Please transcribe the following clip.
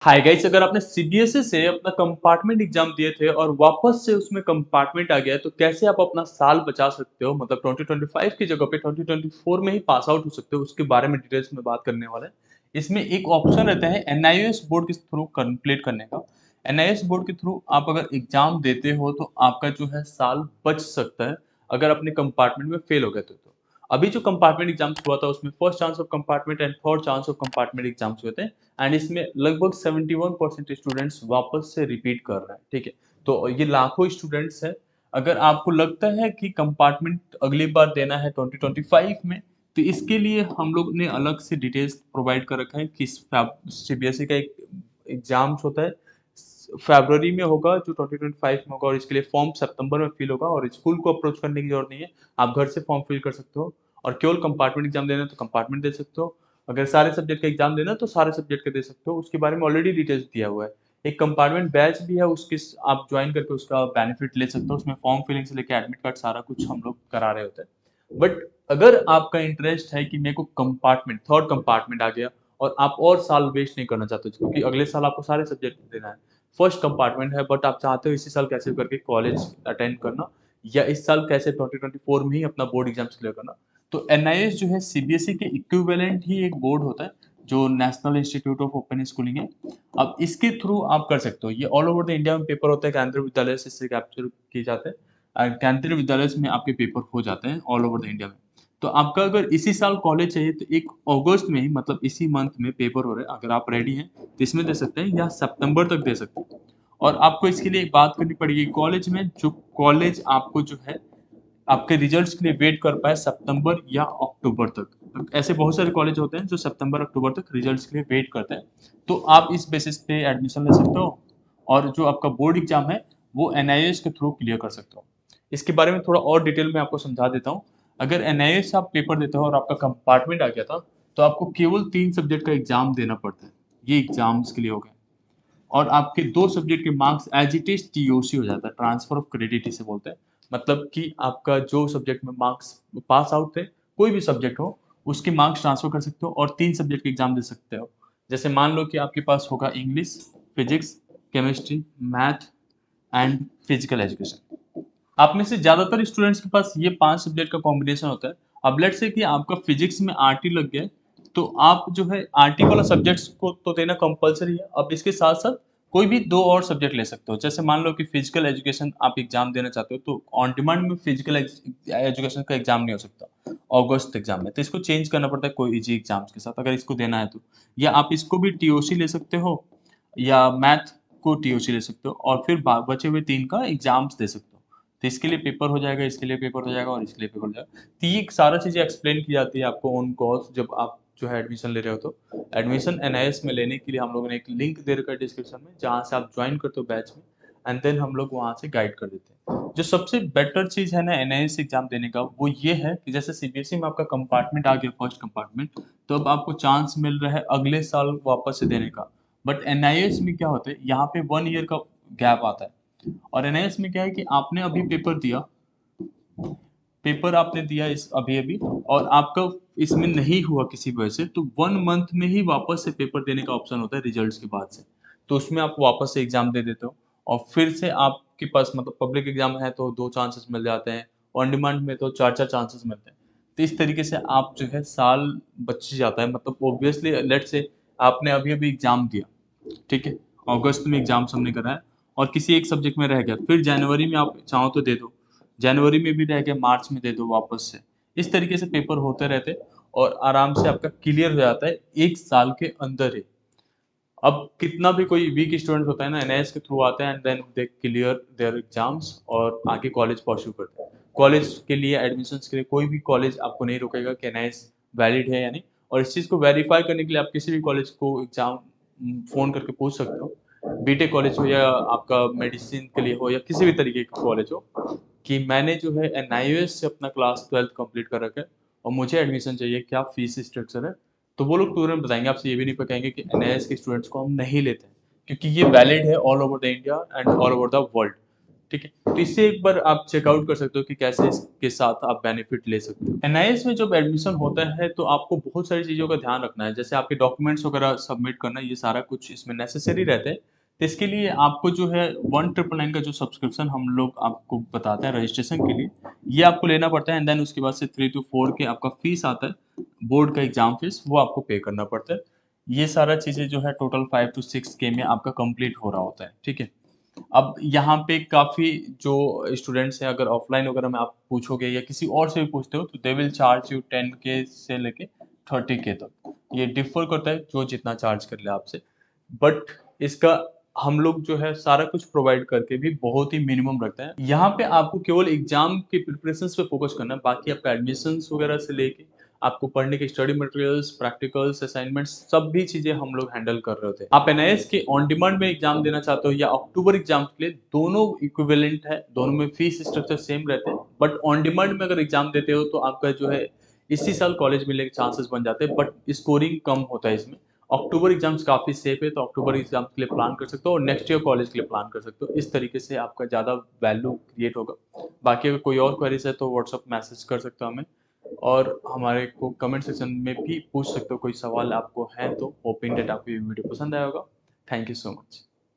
Hi guys, अगर आपने CBSE से अपना कंपार्टमेंट एग्जाम दिए थे और वापस से उसमें कंपार्टमेंट आ गया है, तो कैसे आप अपना साल बचा सकते हो? मतलब 2025 की जगह पे 2024 में ही पास आउट हो सकते हो, उसके बारे में डिटेल्स में बात करने वाला है। इसमें एक ऑप्शन रहता है एनआईओएस बोर्ड के थ्रू कंप्लीट करने का। एनआईओएस बोर्ड के थ्रू आप अगर एग्जाम देते हो तो आपका जो है साल बच सकता है, अगर अपने कंपार्टमेंट में फेल हो गए तो। अभी जो कंपार्टमेंट एग्जाम्स हुआ था उसमें first chance of compartment and third chance of compartment exams हुए थे। एंड इसमें लगभग 71% स्टूडेंट्स वापस से रिपीट कर रहे हैं, ठीक है। तो ये लाखों स्टूडेंट्स हैं। अगर आपको लगता है कि कंपार्टमेंट अगली बार देना है 2025 में, तो इसके लिए हम लोग ने अलग से डिटेल्स प्रोवाइड कर रखा है कि सीबीएसई का एक एग्जाम्स होता है, फरवरी में होगा जो 2025 में होगा, और इसके लिए फॉर्म सितंबर में फिल होगा और स्कूल को अप्रोच करने की जरूरत नहीं है। आप घर से फॉर्म फिल कर सकते हो, और केवल कंपार्टमेंट एग्जाम देना है तो कंपार्टमेंट दे सकते हो। अगर सारे सब्जेक्ट का एग्जाम देना है तो सारे सब्जेक्ट का दे सकते हो, उसके बारे में ऑलरेडी डिटेल्स दिया हुआ है। एक कंपार्टमेंट बैच भी है, उसके आप ज्वाइन करके उसका बेनिफिट ले सकते हो। उसमें फॉर्म फिलिंग से लेकर एडमिट कार्ड सारा कुछ हम लोग करा रहे होते हैं। बट अगर आपका इंटरेस्ट है कि मेरे को कंपार्टमेंट थर्ड कंपार्टमेंट आ गया और आप और साल वेस्ट नहीं करना चाहते, क्योंकि अगले साल आपको सारे सब्जेक्ट देना है, फर्स्ट कंपार्टमेंट है, बट आप चाहते हो इसी साल कैसे करके कॉलेज अटेंड करना, या इस साल कैसे 2024 में ही अपना बोर्ड एग्जाम्स क्लियर करना, तो एनआईएस जो है सीबीएसई के इक्विवेलेंट ही एक बोर्ड होता है, जो national institute of open schooling है। अब इसके थ्रू आप कर सकते हो। ये ऑल ओवर द इंडिया में पेपर होता है, केंद्रीय विद्यालय से इससे कैप्चर किए जाते हैं, और केंद्रीय विद्यालय में आपके पेपर हो जाते हैं ऑल ओवर द इंडिया में। तो आपका अगर इसी साल कॉलेज चाहिए तो 1 अगस्त में ही, मतलब इसी मंथ में पेपर हो रहे हैं, अगर आप रेडी हैं तो इसमें दे सकते हैं, या सितंबर तक दे सकते हैं। और आपको इसके लिए एक बात करनी पड़ेगी, कॉलेज में जो कॉलेज आपको जो है आपके रिजल्ट्स के लिए वेट कर पाए सितंबर या अक्टूबर तक। ऐसे बहुत सारे कॉलेज होते हैं जो सितंबर अक्टूबर तक रिजल्ट्स के लिए वेट करते हैं। तो आप इस बेसिस पे एडमिशन ले सकते हो, और जो आपका बोर्ड एग्जाम है वो एनआईएस के थ्रू क्लियर कर सकते हो। इसके बारे में थोड़ा और डिटेल में आपको समझा देता हूँ। अगर एनआईएस आप पेपर देते हो और आपका कंपार्टमेंट आ गया था, तो आपको केवल 3 सब्जेक्ट का एग्जाम देना पड़ता है। ये एग्जाम्स के लिए हो गए, और आपके 2 सब्जेक्ट के marks as it is TOC हो जाता है, ट्रांसफर ऑफ क्रेडिट इसे बोलते हैं। मतलब कि आपका जो सब्जेक्ट में मार्क्स पास आउट थे, कोई भी सब्जेक्ट हो, उसके मार्क्स ट्रांसफर कर सकते हो और 3 सब्जेक्ट के एग्जाम दे सकते हो। जैसे मान लो कि आपके पास होगा English, physics, chemistry, math and physical education. आप में से ज्यादातर स्टूडेंट्स के पास ये 5 सब्जेक्ट का कॉम्बिनेशन होता है। अब लेट्स से कि आपका फिजिक्स में आरटी लग गया है, तो आप जो है आरटी वाला सब्जेक्ट्स को तो देना कंपलसरी है। अब इसके साथ साथ कोई भी 2 और सब्जेक्ट ले सकते हो। जैसे मान लो कि फिजिकल एजुकेशन आप एग्जाम देना चाहते हो, तो ऑन डिमांड में फिजिकल एजुकेशन का एग्जाम नहीं हो सकता अगस्त एग्जाम में, तो इसको चेंज करना पड़ता है कोई इजी एग्जाम्स के साथ, अगर इसको देना है तो। या आप इसको भी टीओसी ले सकते हो, या मैथ को टीओसी ले सकते हो, और फिर बचे हुए 3 का एग्जाम्स दे सकते हो। तो इसके लिए पेपर हो जाएगा, इसके लिए पेपर हो जाएगा, और इसके लिए पेपर हो जाएगा। तो ये सारा चीज़ें एक्सप्लेन की जाती है आपको ऑन कोर्स, जब आप जो है एडमिशन ले रहे हो। तो एडमिशन एनआईएस में लेने के लिए हम लोगों ने एक लिंक दे रखा है डिस्क्रिप्शन में, जहाँ से आप ज्वाइन करते हो बैच में, एंड देन हम लोग वहाँ से गाइड कर देते हैं। जो सबसे बेटर चीज़ है ना एनआईएस एग्जाम देने का, वो ये है कि जैसे सीबीएसई में आपका कंपार्टमेंट आ गया फर्स्ट कंपार्टमेंट, तो अब आपको चांस मिल रहा है अगले साल वापस से देने का। बट एनआईएस में क्या होता है, यहाँ पे 1 ईयर का गैप आता है। और एनआईएस में क्या है कि आपने अभी पेपर दिया, पेपर आपने दिया इस अभी अभी, और आपका इसमें नहीं हुआ किसी वजह से, तो 1 मंथ में ही वापस से पेपर देने का ऑप्शन होता है रिजल्ट्स के बाद से। तो उसमें आप वापस से एग्जाम दे देते हो, और फिर से आपके पास, मतलब पब्लिक एग्जाम है तो 2 चांसेस मिल जाते हैं, ऑन डिमांड में तो 4 4 चांसेस मिलते हैं। तो इस तरीके से आप जो है साल बच जाता है। मतलब ऑब्वियसली लेट से आपने अभी अभी एग्जाम दिया, ठीक है, अगस्त में एग्जाम्स हमने कराया, और किसी एक सब्जेक्ट में रह गया, फिर जनवरी में आप चाहो तो दे दो, जनवरी में भी रह गया, मार्च में दे दो वापस से। इस तरीके से पेपर होते रहते, और आराम से आपका क्लियर हो जाता है 1 साल के अंदर ही। अब कितना भी कोई वीक स्टूडेंट होता है ना, एनआईएस के थ्रू आते हैं, and then they clear their exams और आगे कॉलेज परस्यू करते हैं। कॉलेज के लिए एडमिशन्स के लिए कोई भी कॉलेज आपको नहीं रोकेगा कि एनआईएस वैलिड है या नहीं। और इस चीज़ को वेरीफाई करने के लिए आप किसी भी कॉलेज को एग्जाम फ़ोन करके पूछ सकते हो, बीटेक कॉलेज हो या आपका मेडिसिन के लिए हो या किसी भी तरीके का कॉलेज हो, कि मैंने जो है एनआईओएस से अपना क्लास 12th कंप्लीट कर रखा है और मुझे एडमिशन चाहिए, क्या फीस स्ट्रक्चर है। तो वो लोग तुरंत बताएंगे, आपसे ये भी नहीं कहेंगे कि एनआईएस के स्टूडेंट्स को हम नहीं लेते हैं, क्योंकि ये वैलिड है all over the India and all over the world, ठीक है। तो इसे एक बार आप चेकआउट कर सकते हो कि कैसे इसके साथ आप बेनिफिट ले सकते हो। एनआईएस में जब एडमिशन होता है तो आपको बहुत सारी चीज़ों का ध्यान रखना है, जैसे आपके डॉक्यूमेंट्स वगैरह सबमिट करना, ये सारा कुछ इसमें नेसेसरी रहता है। तो इसके लिए आपको जो है 1999 का जो सब्सक्रिप्शन हम लोग आपको बताते हैं रजिस्ट्रेशन के लिए, ये आपको लेना पड़ता है एंड देन उसके बाद से 3 टू 4 के आपका फीस आता है, बोर्ड का एग्ज़ाम फीस, वो आपको पे करना पड़ता है। ये सारा चीज़ें जो है टोटल 5 टू 6 के में आपका कंप्लीट हो रहा होता है, ठीक है? अब यहाँ पे काफ़ी जो स्टूडेंट्स हैं, अगर ऑफलाइन वगैरह में आप पूछोगे या किसी और से भी पूछते हो तो दे विल चार्ज यू 10 के से लेके 30 के तक। ये डिफ़र करता है जो जितना चार्ज कर ले आपसे। बट इसका हम लोग जो है सारा कुछ प्रोवाइड करके भी बहुत ही मिनिमम रखते हैं। यहाँ पे आपको केवल एग्ज़ाम की प्रिपरेशंस पे फ़ोकस करना है, बाकी आपका एडमिशन्स वगैरह से लेके आपको पढ़ने के स्टडी मटेरियल्स, प्रैक्टिकल्स, असाइनमेंट्स सब भी चीज़ें हम लोग हैंडल कर रहे होते हैं। आप एनआईएस के ऑन डिमांड में एग्ज़ाम देना चाहते हो या अक्टूबर एग्ज़ाम के लिए, दोनों इक्विवेलेंट है, दोनों में फीस स्ट्रक्चर सेम रहते हैं। बट ऑन डिमांड में अगर एग्ज़ाम देते हो तो आपका जो है इसी साल कॉलेज मिलने के चांसेस बन जाते हैं, बट स्कोरिंग कम होता है इसमें। अक्टूबर एग्ज़ाम्स काफ़ी सेफ है, तो अक्टूबर एग्ज़ाम के लिए प्लान कर सकते हो और नेक्स्ट ईयर कॉलेज के लिए प्लान कर सकते हो। इस तरीके से आपका ज़्यादा वैल्यू क्रिएट होगा। बाकी अगर कोई और क्वेरीज़ है तो व्हाट्सएप मैसेज कर सकते हो हमें, और हमारे को कमेंट सेक्शन में भी पूछ सकते हो, कोई सवाल आपको है तो। होपिंग दैट आपको ये वीडियो पसंद आया होगा। Thank you so much.